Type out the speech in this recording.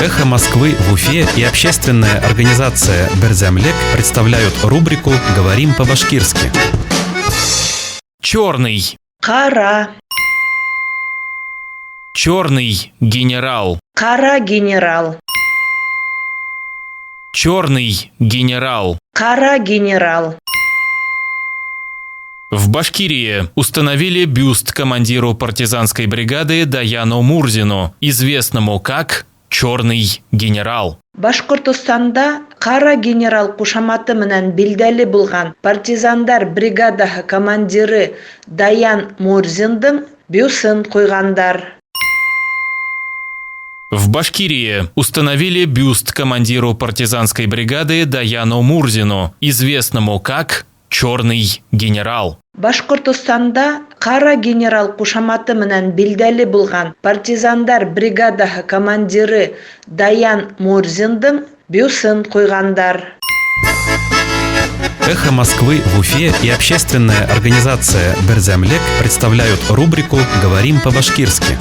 «Эхо Москвы» в Уфе и общественная организация «Берзямлек» представляют рубрику «Говорим по-башкирски». Черный. Кара. Черный генерал. Кара генерал. Черный генерал. Кара генерал. В Башкирии установили бюст командиру партизанской бригады Даяну Мурзину, известному как «Черный генерал». Башкортостанда Кара генерал кушаматы менен билдели булган партизандар бригадаһы командиры Даян Мурзиндин бюстын койгандар. В Башкирии установили бюст командиру партизанской бригады Даяну Мурзину, известному как «Черный генерал». Башкортостанда Кара генерал кушаматы менен билдели булган партизандар бригадаһы командиры Даян Мурзиндин бюстын койгандар. «Эхо Москвы» в Уфе и общественная организация «Берзямлек» представляют рубрику «Говорим по-башкирски».